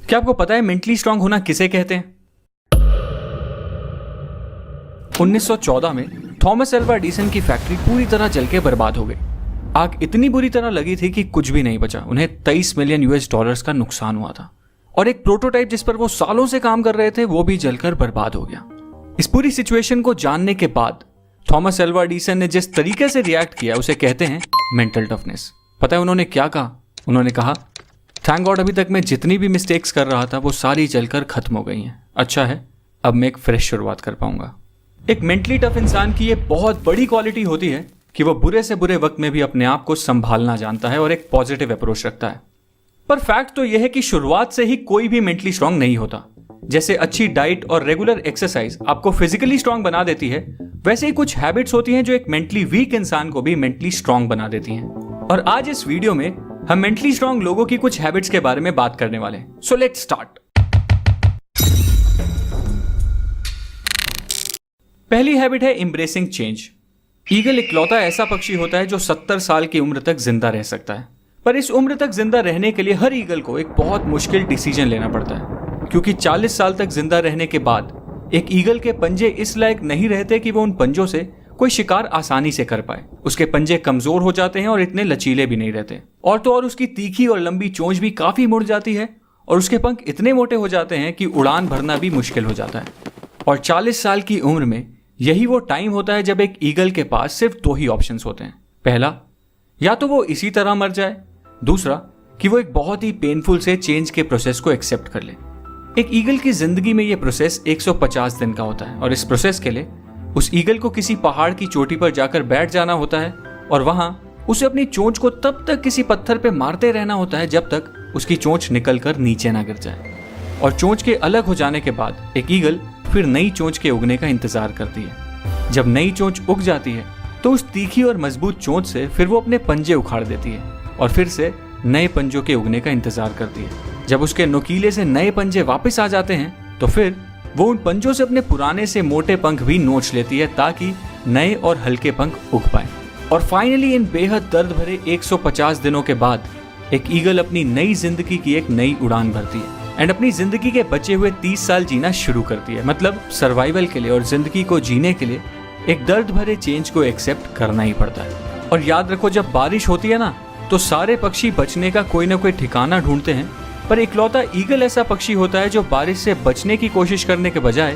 क्या आपको पता है मेंटली स्ट्रांग होना किसे कहते हैं? 1914 में थॉमस एल्वा एडिसन की फैक्ट्री पूरी तरह जल के बर्बाद हो गई। आग इतनी बुरी तरह लगी थी कि कुछ भी नहीं बचा। उन्हें 23 मिलियन यूएस डॉलर्स का नुकसान हुआ था और एक प्रोटोटाइप जिस पर वो सालों से काम कर रहे थे वो भी जलकर बर्बाद हो गया। इस पूरी सिचुएशन को जानने के बाद थॉमस एल्वा एडिसन ने जिस तरीके से रिएक्ट किया उसे कहते हैं मेंटल टफनेस। पता है उन्होंने क्या कहा? उन्होंने कहा, थैंक गॉड अभी तक मैं जितनी भी मिस्टेक्स कर रहा था वो सारी जलकर खत्म हो गई हैं। अच्छा है, अब मैं एक फ्रेश शुरुआत कर पाऊंगा। एक मेंटली टफ इंसान की ये बहुत बड़ी क्वालिटी होती है कि वो बुरे से बुरे वक्त में भी अपने आप को संभालना जानता है और एक पॉजिटिव अप्रोच रखता है। पर फैक्ट तो यह है कि शुरुआत से ही कोई भी मेंटली स्ट्रांग नहीं होता। जैसे अच्छी डाइट और रेगुलर एक्सरसाइज आपको फिजिकली स्ट्रांग बना देती है, वैसे ही कुछ हैबिट्स होती हैं जो एक मेंटली वीक इंसान को भी मेंटली स्ट्रांग बना देती हैं। और आज इस वीडियो में हम मेंटली स्ट्रांग लोगों की कुछ हैबिट्स के बारे में बात करने वाले हैं। So let's start. पहली हैबिट है एम्ब्रेसिंग चेंज। ईगल इकलौता ऐसा पक्षी होता है जो 70 साल की उम्र तक जिंदा रह सकता है। पर इस उम्र तक जिंदा रहने के लिए हर ईगल को एक बहुत मुश्किल डिसीजन लेना पड़ता है, क्योंकि 40 साल तक जिंदा रहने के बाद एक ईगल के पंजे इस लायक नहीं रहते कि वो उन पंजों से कोई शिकार आसानी से कर पाए। उसके पंजे कमजोर हो जाते हैं और इतने लचीले भी नहीं रहते। और तो और उसकी तीखी और लंबी चोंच भी काफी मुड़ जाती है और उसके पंख इतने मोटे हो जाते हैं कि उड़ान भरना भी मुश्किल हो जाता है। और 40 साल की उम्र में यही वो टाइम होता है जब एक ईगल के पास सिर्फ 2 ही ऑप्शंस होते हैं। पहला, या तो वो इसी तरह मर जाए, दूसरा कि वो एक बहुत ही पेनफुल से चेंज के प्रोसेस को एक्सेप्ट कर ले। एक ईगल की जिंदगी में ये प्रोसेस 150 दिन का होता है और इस प्रोसेस के लिए उस ईगल को किसी पहाड़ की चोटी पर जाकर बैठ जाना होता है और वहां उसे अपनी चोंच को तब तक किसी पत्थर पे मारते रहना होता है जब तक उसकी चोंच निकलकर नीचे ना गिर जाए। और चोंच के अलग हो जाने के बाद एक ईगल फिर नई चोंच के उगने का इंतजार करती है। जब नई चोंच उग जाती है तो उस तीखी और मजबूत चोंच से फिर वो अपने पंजे उखाड़ देती है और फिर से नए पंजों के उगने का इंतजार करती है। जब उसके नुकीले से नए पंजे वापस आ जाते हैं तो फिर वो उन पंजों से अपने पुराने से मोटे पंख भी नोच लेती है ताकि नए और हल्के पंख उग पाए। और फाइनली इन बेहद दर्द भरे 150 दिनों के बाद एक ईगल अपनी नई जिंदगी की एक नई उड़ान भरती है एंड अपनी जिंदगी के बचे हुए 30 साल जीना शुरू करती है। मतलब सर्वाइवल के लिए और जिंदगी को जीने के लिए एक दर्द भरे चेंज को एक्सेप्ट करना ही पड़ता है। और याद रखो, जब बारिश होती है ना तो सारे पक्षी बचने का कोई ना कोई ठिकाना ढूंढते हैं, पर इकलौता ईगल ऐसा पक्षी होता है जो बारिश से बचने की कोशिश करने के बजाय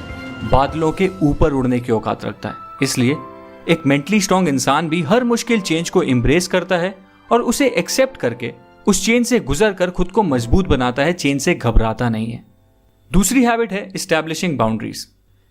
बादलों के ऊपर उड़ने की औकात रखता है। इसलिए एक मेंटली स्ट्रांग इंसान भी हर मुश्किल चेंज को एम्ब्रेस करता है और उसे एक्सेप्ट करके उस चेंज से गुजर कर खुद को मजबूत बनाता है, चेंज से घबराता नहीं है। दूसरी हैबिट है एस्टैब्लिशिंग बाउंड्रीज।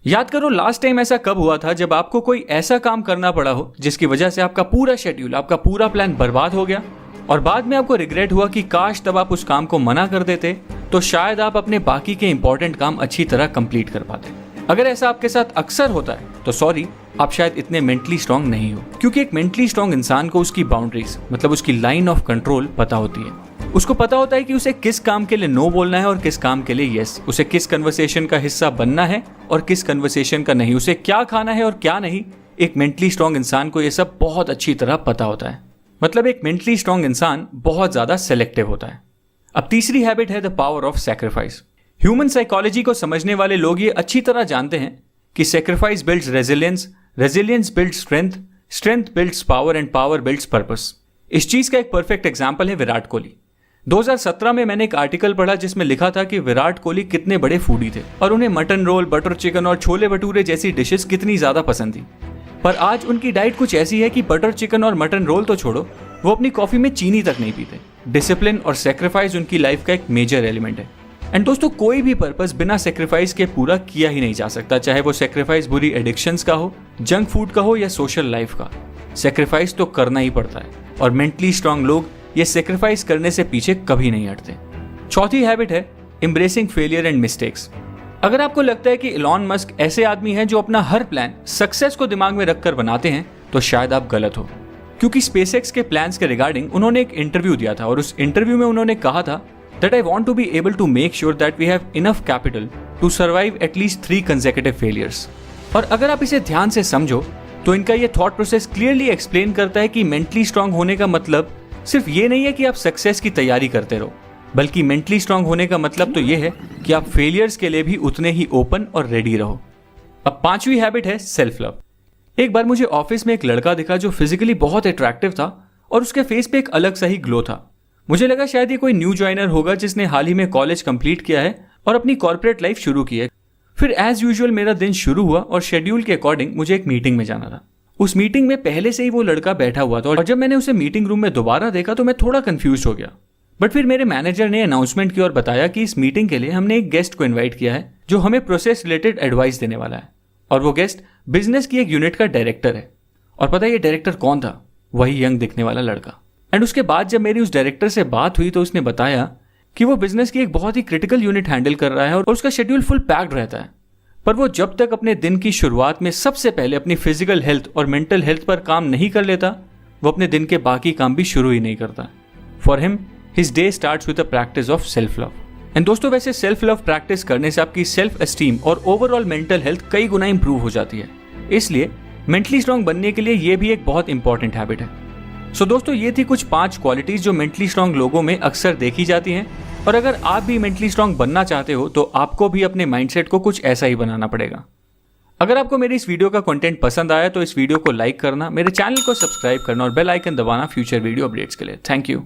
याद करो लास्ट टाइम ऐसा कब हुआ था जब आपको कोई ऐसा काम करना पड़ा हो जिसकी वजह से आपका पूरा शेड्यूल, आपका पूरा प्लान बर्बाद हो गया और बाद में आपको रिग्रेट हुआ कि काश तब आप उस काम को मना कर देते तो शायद आप अपने बाकी के इंपॉर्टेंट काम अच्छी तरह कंप्लीट कर पाते। अगर ऐसा आपके साथ अक्सर होता है तो सॉरी, आप शायद इतने मेंटली स्ट्रांग नहीं हो, क्योंकि एक मेंटली स्ट्रांग इंसान को उसकी बाउंड्रीज मतलब उसकी लाइन ऑफ कंट्रोल पता होती है। उसको पता होता है कि उसे किस काम के लिए नो बोलना है और किस काम के लिए यस, उसे किस कन्वर्सेशन का हिस्सा बनना है और किस कन्वर्सेशन का नहीं, उसे क्या खाना है और क्या नहीं। एक मेंटली स्ट्रांग इंसान को यह सब बहुत अच्छी तरह पता होता है। मतलब एक मेंटली स्ट्रांग इंसान बहुत ज्यादा सेलेक्टिव होता है। अब तीसरी हैबिट है the power of sacrifice. Human psychology को समझने वाले लोग ये अच्छी तरह जानते हैं कि sacrifice builds resilience, resilience builds strength, strength builds power and power builds purpose. इस चीज का एक परफेक्ट एग्जांपल है विराट कोहली। 2017 में मैंने एक आर्टिकल पढ़ा जिसमें लिखा था कि विराट कोहली कितने बड़े फूडी थे और उन्हें मटन रोल, बटर चिकन और छोले भटूरे जैसी डिशेस कितनी ज्यादा पसंद थी। पर आज उनकी डाइट कुछ ऐसी है कि बटर चिकन और मटन रोल तो छोड़ो, वो अपनी कॉफी में चीनी तक नहीं पीते। डिसिप्लिन और सैक्रिफाइस उनकी लाइफ का एक मेजर एलिमेंट है। एंड दोस्तों, कोई भी पर्पस बिना सैक्रिफाइस के पूरा किया ही नहीं जा सकता, चाहे वो सैक्रिफाइस बुरी एडिक्शंस का हो, जंक फूड का हो या सोशल लाइफ का। सैक्रिफाइस तो करना ही पड़ता है और मेंटली स्ट्रांग लोग ये सैक्रिफाइस करने से पीछे कभी नहीं हटते। चौथी हैबिट है एम्ब्रेसिंग फेलियर एंड मिस्टेक्स। अगर आपको लगता है कि इलॉन मस्क ऐसे आदमी हैं जो अपना हर प्लान सक्सेस को दिमाग में रखकर बनाते हैं, तो शायद आप गलत हो, क्योंकि स्पेसएक्स के प्लान्स के रिगार्डिंग उन्होंने एक इंटरव्यू दिया था और उस इंटरव्यू में उन्होंने कहा था that I want to be able to make sure that we have enough capital to survive at least 3 consecutive failures। और अगर आप इसे ध्यान से समझो तो इनका ये थॉट प्रोसेस क्लियरली एक्सप्लेन करता है कि मेंटली स्ट्रांग होने का मतलब सिर्फ ये नहीं है कि आप सक्सेस की तैयारी करते रहो, बल्कि मेंटली स्ट्रांग होने का मतलब तो यह है कि आप फेलियर्स के लिए भी उतने ही ओपन और रेडी रहो। अब 5वीं हैबिट है सेल्फ लव। एक बार मुझे ऑफिस में एक लड़का दिखा जो फिजिकली बहुत अट्रैक्टिव था और उसके फेस पे एक अलग सा ही ग्लो था। मुझे लगा शायद ये कोई न्यू ज्वाइनर होगा जिसने हाल ही में कॉलेज कंप्लीट किया है और अपनी कॉर्पोरेट लाइफ शुरू की है। फिर एज यूजुअल मेरा दिन शुरू हुआ और शेड्यूल के अकॉर्डिंग मुझे एक मीटिंग में जाना था। उस मीटिंग में पहले से ही वो लड़का बैठा हुआ था और जब मैंने उसे मीटिंग रूम में दोबारा देखा तो मैं थोड़ा कंफ्यूज हो गया। बट फिर मेरे मैनेजर ने अनाउंसमेंट की और बताया कि इस मीटिंग के लिए हमने एक गेस्ट को इन्वाइट किया है जो हमें प्रोसेस रिलेटेड एडवाइस देने वाला है, और वो गेस्ट बिजनेस की एक यूनिट का डायरेक्टर है। और पता है ये डायरेक्टर कौन था? वही यंग दिखने वाला लड़का। एंड उसके बाद जब मेरी उस डायरेक्टर से बात हुई तो उसने बताया कि वो बिजनेस की एक बहुत ही क्रिटिकल यूनिट हैंडल कर रहा है और उसका शेड्यूल फुल पैक्ड रहता है, पर वो जब तक अपने दिन की शुरुआत में सबसे पहले अपनी फिजिकल हेल्थ और मेंटल हेल्थ पर काम नहीं कर लेता, वो अपने दिन के बाकी काम भी शुरू ही नहीं करता। For him his day starts with a practice of self love. And दोस्तों, वैसे सेल्फ लव प्रैक्टिस करने से आपकी सेल्फ एस्टीम और ओवरऑल मेंटल हेल्थ कई गुना इंप्रूव हो जाती है। इसलिए मेंटली स्ट्रांग बनने के लिए ये भी एक बहुत इंपॉर्टेंट हैबिट है। सो दोस्तों, ये थी कुछ 5 क्वालिटीज जो मेंटली स्ट्रांग लोगों में अक्सर देखी जाती हैं। और अगर आप भी मेंटली स्ट्रांग बनना चाहते हो तो आपको भी अपने माइंडसेट को कुछ ऐसा ही बनाना पड़ेगा। अगर आपको मेरी इस वीडियो का कंटेंट पसंद आया तो इस वीडियो को लाइक करना, मेरे चैनल को सब्सक्राइब करना और बेल आइकन दबाना फ्यूचर वीडियो अपडेट्स के लिए। Thank you.